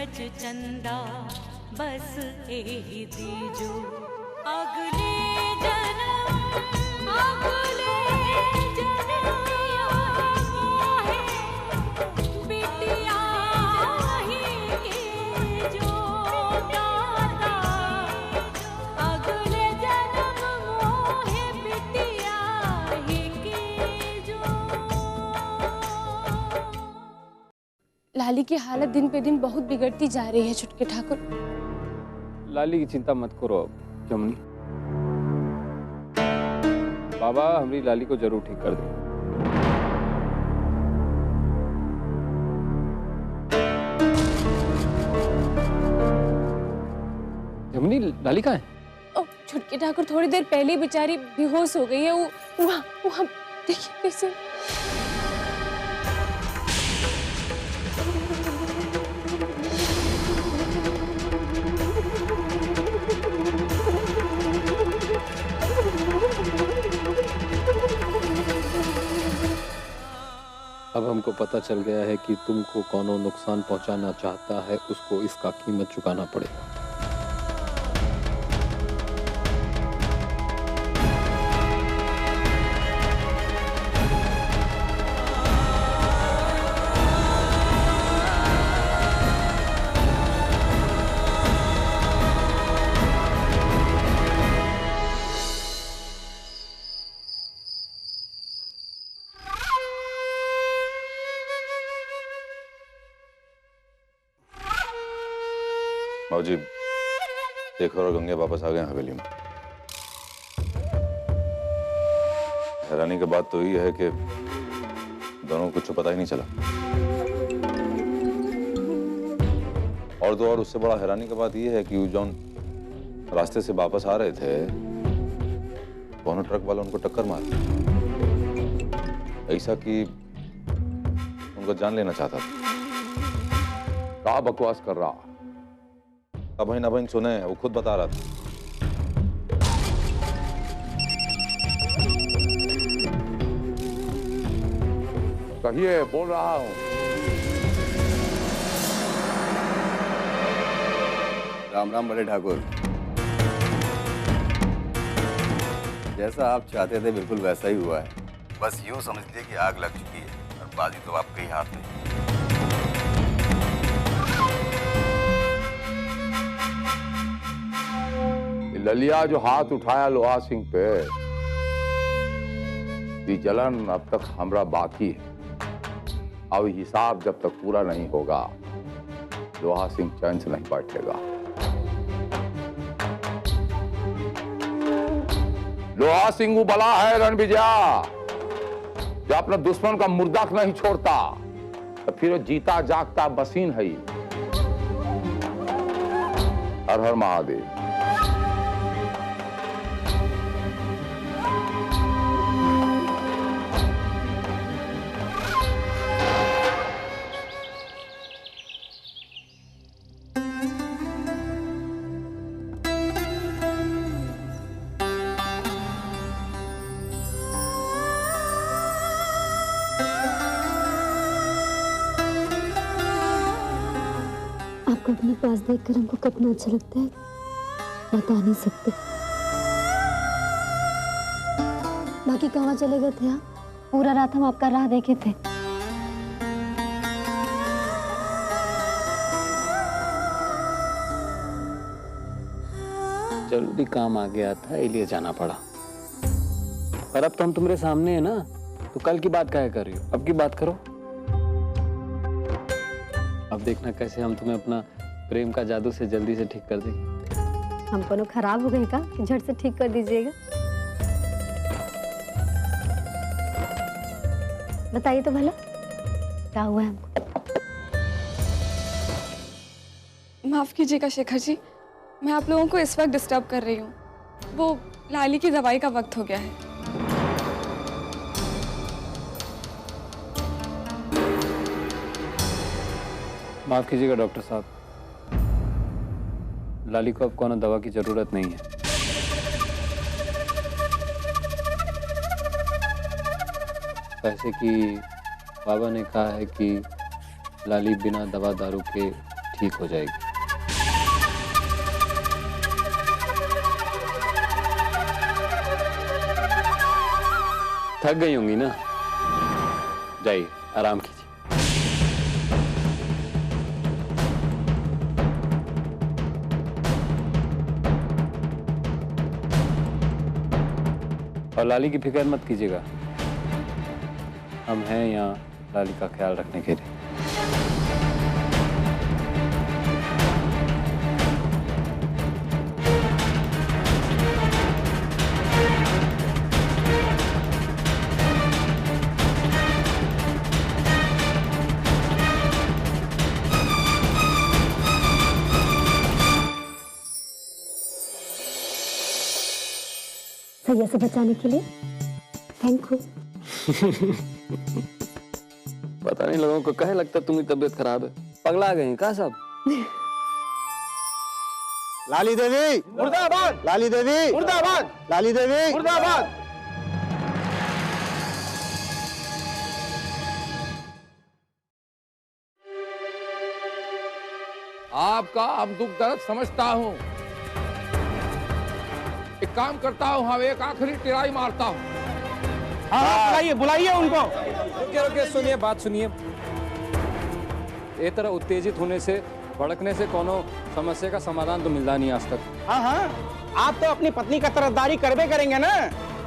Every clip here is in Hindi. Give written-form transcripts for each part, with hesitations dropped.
सूरज चंदा बस एही दीजो अगले जन्म मोहे बिटिया ही के जो दाता अगले जन्म मोहे बिटिया ही के जो। लाली की हालत दिन पे दिन बहुत बिगड़ती जा रही है छुटके ठाकुर। लाली की चिंता मत करो जमुनी, बाबा हमारी लाली को जरूर ठीक कर देंगे। जमुनी लाली कहाँ है? ओ छुटके ठाकुर थोड़ी देर पहले ही बेचारी बेहोश हो गई है। वो देखिए कैसे। अब हमको पता चल गया है कि तुमको कौनो नुकसान पहुंचाना चाहता है, उसको इसका कीमत चुकाना पड़ेगा। बाबूजी, शेखर और गंगे वापस आ गए हवेली में। हैरानी की बात तो ये है कि दोनों को कुछ पता ही नहीं चला। और तो और उससे बड़ा हैरानी की बात ये है कि जौन रास्ते से वापस आ रहे थे, दोनों ट्रक वाले उनको टक्कर मार, ऐसा कि उनको जान लेना चाहता था। क्या बकवास कर रहा? अभय नभय सुने, वो खुद बता रहा था। कहिए, बोल रहा हूँ। राम राम बड़े ठाकुर। जैसा आप चाहते थे बिल्कुल वैसा ही हुआ है। बस यूं समझ लीजिए कि आग लग चुकी है और बाजी तो आपके ही हाथ में। ललिया जो हाथ उठाया लोहा सिंह पे, ये जलन अब तक हमरा बाकी है। अब हिसाब जब तक पूरा नहीं होगा, लोहा सिंह चैन से नहीं बैठेगा। लोहा सिंह वो बला है रणविजया, जो अपना दुश्मन का मुर्दा नहीं छोड़ता, तो फिर जीता जागता बसीन है। हर हर महादेव। आपको अपने पास देखकर हमको कितना अच्छा लगता है, बता नहीं सकते। बाकी कहाँ चले गए थे आप? पूरा रात हम आपका राह देखे थे। जल्दी काम आ गया था, इसलिए जाना पड़ा। पर अब तो हम तुम्हारे सामने है ना, तो कल की बात काहे कर रही हो? अब की बात करो। अब देखना कैसे हम तुम्हें अपना प्रेम का जादू से जल्दी से ठीक कर देंगे। हम कोनो खराब हो गए का कि झट से ठीक कर दीजिएगा? बताइए तो भला क्या हुआ है हमको? माफ कीजिएगा शेखर जी, मैं आप लोगों को इस वक्त डिस्टर्ब कर रही हूँ। वो लाली की दवाई का वक्त हो गया है। माफ कीजिएगा डॉक्टर साहब, लाली को अब कोनो दवा की जरूरत नहीं है। वैसे कि बाबा ने कहा है कि लाली बिना दवा दारू के ठीक हो जाएगी। थक गई होंगी ना, जाइए आराम कीजिए। और लाली की फिक्र मत कीजिएगा, हम हैं यहाँ लाली का ख्याल रखने के लिए। सैया से बचाने के लिए थैंक यू। पता नहीं लोगों को कहे लगता तुम्हारी तबीयत खराब है, पगला गई का सब। लाली देवी मुर्दाबाद, लाली देवी मुर्दाबाद, लाली देवी मुर्दाबाद। आपका अब दुख दर्द समझता हूँ। एक काम करता हूँ, हम एक आखिरी टिराई मारता हूँ। हाँ, बुलाइए बुलाइए उनको। रुकिए रुकिए, सुनिए बात सुनिए। ये तरह उत्तेजित होने से, भड़कने से कोनो समस्या का समाधान तो मिलता नहीं आज तक। हाँ हाँ, आप तो अपनी पत्नी का तरफदारी करबे करेंगे ना।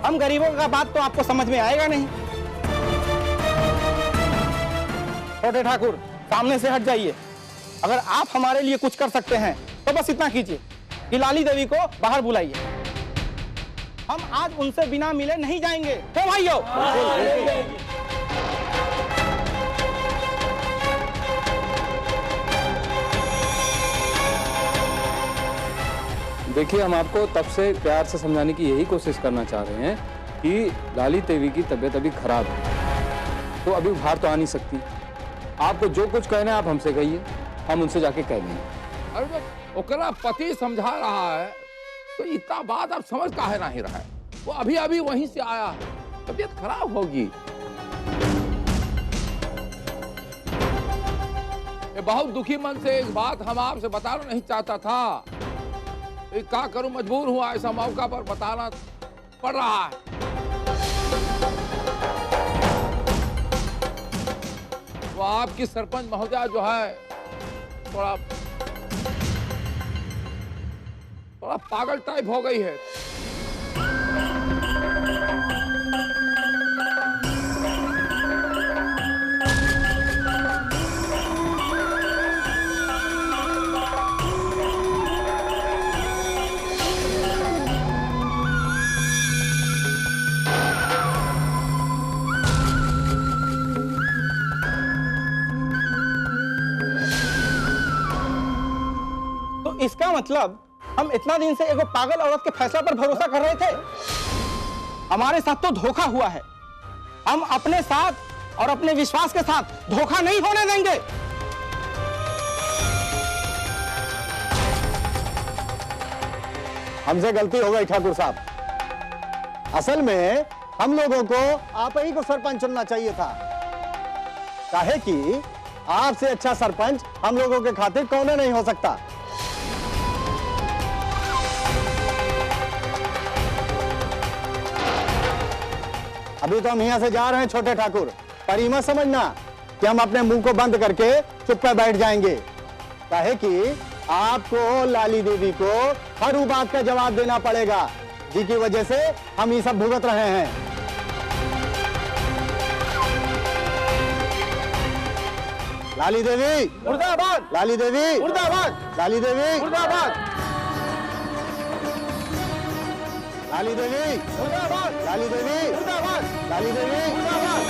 हम गरीबों का बात तो आपको समझ में आएगा नहीं। छोटे ठाकुर, सामने से हट जाइए। अगर आप हमारे लिए कुछ कर सकते हैं तो बस इतना कीजिए कि लाली देवी को बाहर बुलाइए। हम आज उनसे बिना मिले नहीं जाएंगे। तो भाइयों, देखिए, हम आपको तब से प्यार से समझाने की यही कोशिश करना चाह रहे हैं कि लाली देवी की तबीयत अभी खराब है, तो अभी बाहर तो आ नहीं सकती। आपको जो कुछ कहना है आप हमसे कहिए, हम उनसे जाके कह देंगे। अरे जब ओकरा पति समझा रहा है तो इतना बात आप समझ काहे नहीं रहा है। वो अभी अभी वहीं से आया है, तबीयत खराब होगी। ये बहुत दुखी मन से एक बात हम आपसे बताना नहीं चाहता था। क्या करूं, मजबूर हुआ, ऐसा मौका पर बताना पड़ रहा है। वो आपकी सरपंच महोदया जो है थोड़ा पागल टाइप हो गई है। तो इसका मतलब हम इतना दिन से एगो पागल औरत के फैसला पर भरोसा कर रहे थे। हमारे साथ तो धोखा हुआ है। हम अपने साथ और अपने विश्वास के साथ धोखा नहीं होने देंगे। हमसे गलती हो गई ठाकुर साहब। असल में हम लोगों को आप ही को सरपंच चुनना चाहिए था। काहे कि आपसे अच्छा सरपंच हम लोगों के खातिर कौन नहीं हो सकता। अभी तो हम यहाँ से जा रहे हैं छोटे ठाकुर, पर ये मत समझना कि हम अपने मुंह को बंद करके चुप पे बैठ जाएंगे। काहे कि आपको लाली देवी को हर वो बात का जवाब देना पड़ेगा जिसकी वजह से हम ये सब भुगत रहे हैं। लाली देवी मुर्दाबाद, लाली देवी मुर्दाबाद, लाली देवी मुर्दाबाद, लाली देवी मुर्दाबाद, लाली देवी मुर्दाबाद, लाली देवी मुर्दाबाद।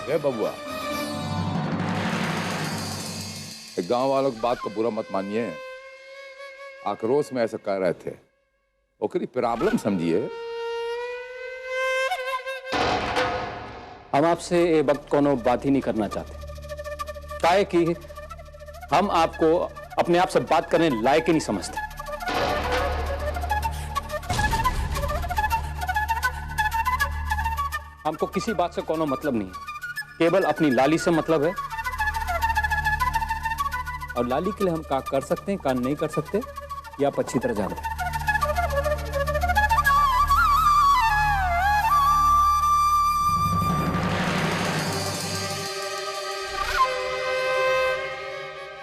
ए बबुआ, गांव वालों की बात को बुरा मत मानिए। आक्रोश में ऐसा कह रहे थे, ओकरी प्रॉब्लम समझिए। हम आपसे ये वक्त कोनो बात ही नहीं करना चाहते, काहे कि हम आपको अपने आप से बात करने लायक ही नहीं समझते। हमको किसी बात से कोनो मतलब नहीं है, केवल अपनी लाली से मतलब है। और लाली के लिए हम का कर सकते हैं, का नहीं कर सकते, ये आप अच्छी तरह जानते हैं।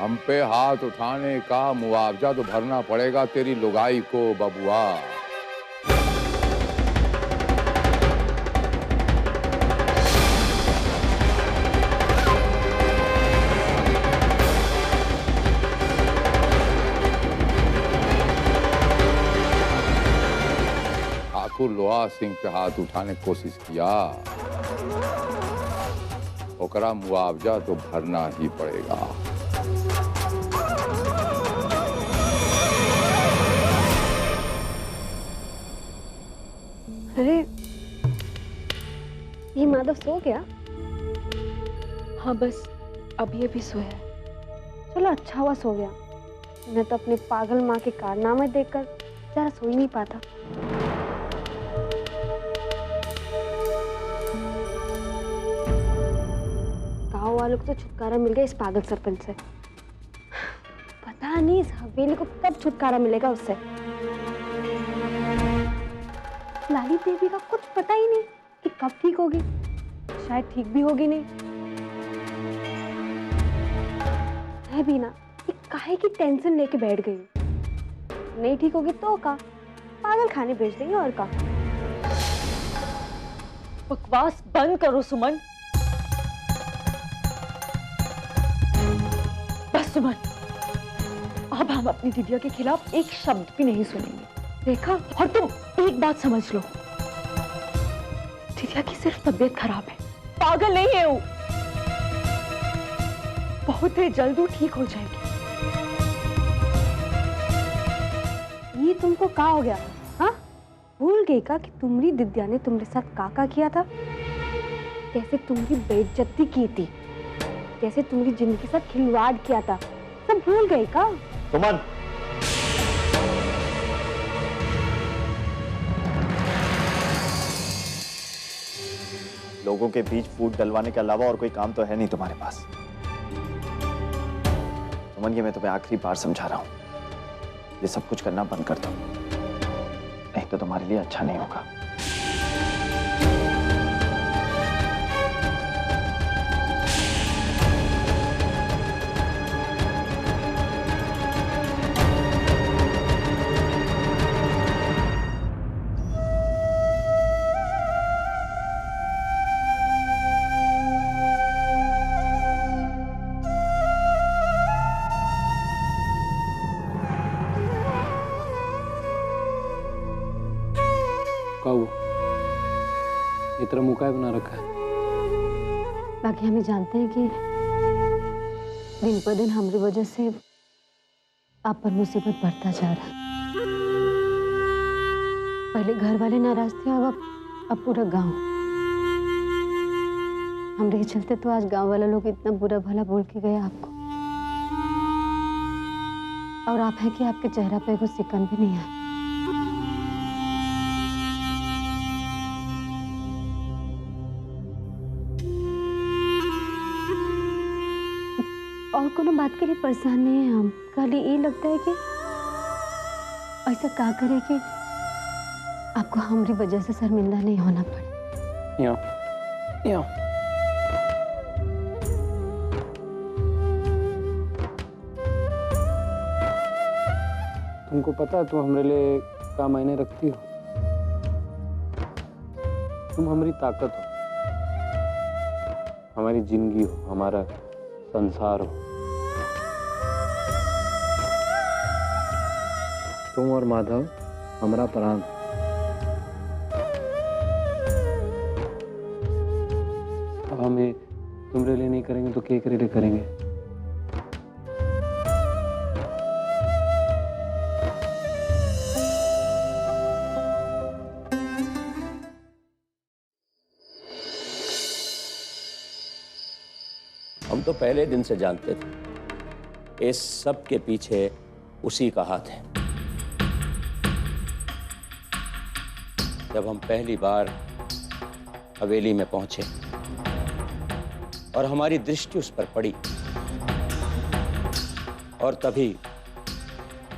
हम पे हाथ उठाने का मुआवजा तो भरना पड़ेगा तेरी लुगाई को बबुआ। ठाकुर लोहा सिंह पे हाथ उठाने की कोशिश किया, ओकरा मुआवजा तो भरना ही पड़ेगा। अरे ये माधव सो गया? हाँ बस अभी अभी सोया है। चलो अच्छा हुआ सो गया, मैं तो अपनी पागल माँ के कारनामे देखकर जरा सो ही नहीं पाता। गांव वालों को तो छुटकारा मिल गया इस पागल सरपंच से। पता नहीं इस हवेली को कब छुटकारा मिलेगा उससे। लाली देवी का कुछ पता ही नहीं कि कब ठीक होगी, शायद ठीक भी होगी नहीं। मैं भी ना ये काहे की टेंशन लेके बैठ गई हूँ। नहीं ठीक होगी तो का पागल खाने भेज देंगे और का। बकवास बंद करो सुमन। बस सुमन, अब हम अपनी दीदिया के खिलाफ एक शब्द भी नहीं सुनेंगे, देखा? और तुम एक बात समझ लो, दीदिया की सिर्फ तबीयत खराब है, पागल नहीं है वो। बहुत ही जल्द वो ठीक हो जाएगी। ये तुमको क्या हो गया? हाँ, भूल गई का कि तुम्हारी दिद्या ने तुम्हारे साथ काका किया था, कैसे तुम्हारी बेइज्जती की थी, कैसे तुम्हारी जिंदगी के साथ खिलवाड़ किया था, सब भूल गई का? सुमन, लोगों के बीच फूट डलवाने के अलावा और कोई काम तो है नहीं तुम्हारे पास। सुमन, ये मैं तुम्हें आखिरी बार समझा रहा हूं, ये सब कुछ करना बंद कर दो, नहीं तो तुम्हारे लिए अच्छा नहीं होगा। का हुआ? ये तरह मुंह काहे बना रखा है? बाकी हमें जानते हैं कि दिन पर दिन हमारी वजह से आप पर मुसीबत बढ़ता जा रहा है। पहले घर वाले नाराज थे, अब पूरा गांव। हमरे चलते तो आज गांव वाले लोग इतना बुरा भला बोल के गए आपको, और आप है कि आपके चेहरा पे कुछ सिकन भी नहीं है। और कोनो बात के लिए परेशान नहीं है हम, खाली ये लगता है कि ऐसा क्या करे कि आपको हमारी वजह से शर्मिंदा नहीं होना पड़े। यहाँ तुमको पता है तुम हमारे लिए क्या मायने रखती हो? तुम हमारी ताकत हो, हमारी जिंदगी हो, हमारा संसार हो। तुम और माधव हमारा प्राण। अब हमें तुम्हारे लिए नहीं करेंगे तो क्या लिए करेंगे? हम तो पहले दिन से जानते थे इस सब के पीछे उसी का हाथ है। जब हम पहली बार हवेली में पहुंचे और हमारी दृष्टि उस पर पड़ी, और तभी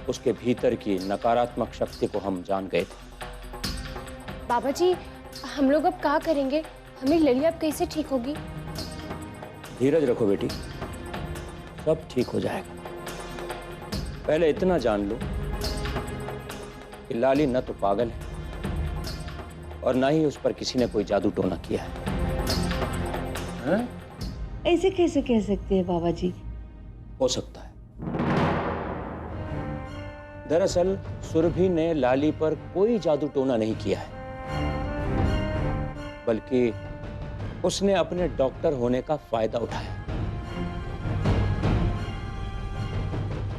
उसके भीतर की नकारात्मक शक्ति को हम जान गए थे। बाबा जी, हम लोग अब क्या करेंगे? हमें लली अब कैसे ठीक होगी? धीरज रखो बेटी, सब ठीक हो जाएगा। पहले इतना जान लो कि लाली न तो पागल है और ना ही उस पर किसी ने कोई जादू टोना किया है। ऐसे कैसे कह सकते हैं बाबा जी? हो सकता है। दरअसल सुरभि ने लाली पर कोई जादू टोना नहीं किया है, बल्कि उसने अपने डॉक्टर होने का फायदा उठाया।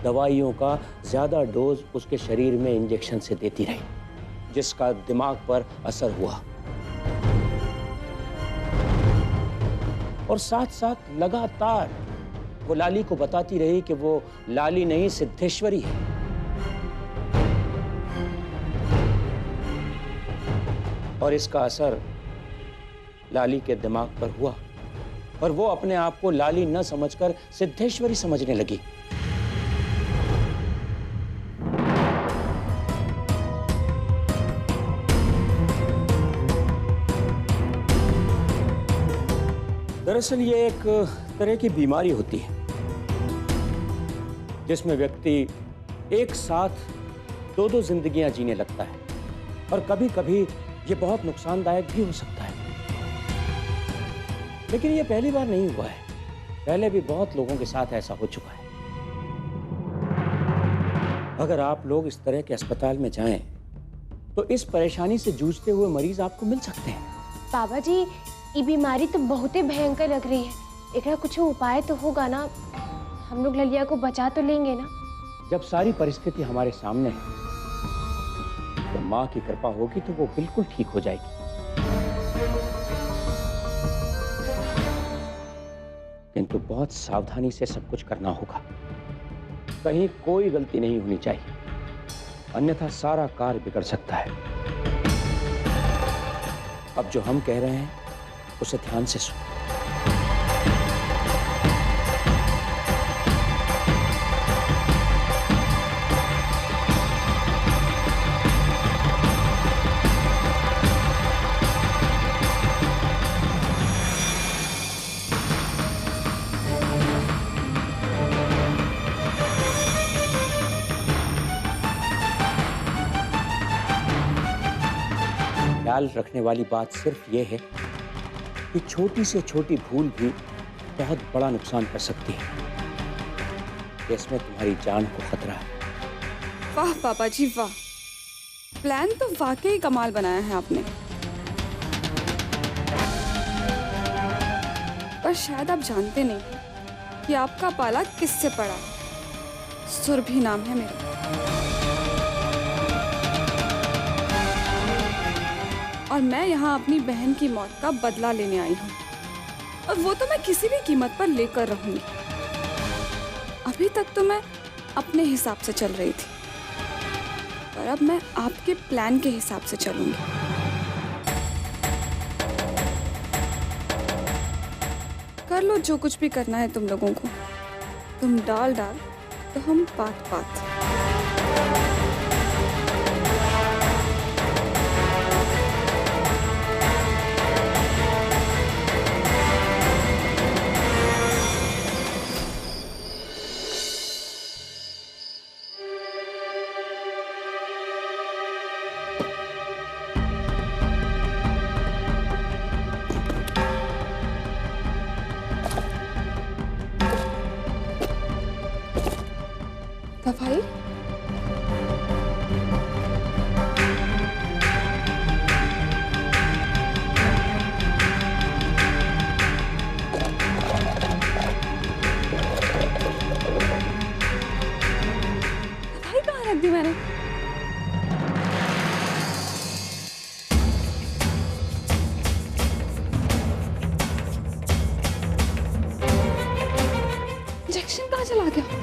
दवाइयों का ज्यादा डोज उसके शरीर में इंजेक्शन से देती रही, जिसका दिमाग पर असर हुआ, और साथ साथ लगातार वो लाली को बताती रही कि वो लाली नहीं सिद्धेश्वरी है। और इसका असर लाली के दिमाग पर हुआ और वो अपने आप को लाली न समझकर सिद्धेश्वरी समझने लगी। दरअसल ये एक तरह की बीमारी होती है जिसमें व्यक्ति एक साथ दो जिंदगियां जीने लगता है, और कभी कभी ये बहुत नुकसानदायक भी हो सकता है। लेकिन ये पहली बार नहीं हुआ है, पहले भी बहुत लोगों के साथ ऐसा हो चुका है। अगर आप लोग इस तरह के अस्पताल में जाएं, तो इस परेशानी से जूझते हुए मरीज आपको मिल सकते हैं। बाबा जी, ये बीमारी तो बहुत ही भयंकर लग रही है। एकरा कुछ उपाय तो होगा ना? हम लोग ललिया को बचा तो लेंगे ना? जब सारी परिस्थिति हमारे सामने है, तो माँ की कृपा होगी तो वो बिल्कुल ठीक हो जाएगी। किंतु बहुत सावधानी से सब कुछ करना होगा, कहीं कोई गलती नहीं होनी चाहिए, अन्यथा सारा कार्य बिगड़ सकता है। अब जो हम कह रहे हैं उसे ध्यान से सुनो। ख्याल रखने वाली बात सिर्फ ये है कि छोटी से छोटी भूल भी बहुत बड़ा नुकसान कर सकती है। इसमें तुम्हारी जान को खतरा है। वाह पापा जी वाह, प्लान तो वाकई कमाल बनाया है आपने। पर शायद आप जानते नहीं कि आपका पाला किससे पड़ा। सुरभि नाम है मेरा, और मैं यहाँ अपनी बहन की मौत का बदला लेने आई हूँ, और वो तो मैं किसी भी कीमत पर लेकर रहूंगी। अभी तक तो मैं अपने हिसाब से चल रही थी, पर अब मैं आपके प्लान के हिसाब से चलूंगी। कर लो जो कुछ भी करना है तुम लोगों को। तुम डाल डाल तो हम पात पात। दवाई? दवाई कहाँ रख दी मैंने? इंजेक्शन कहाँ चला गया?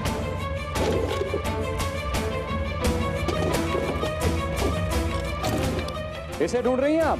इसे ढूंढ रही हैं आप?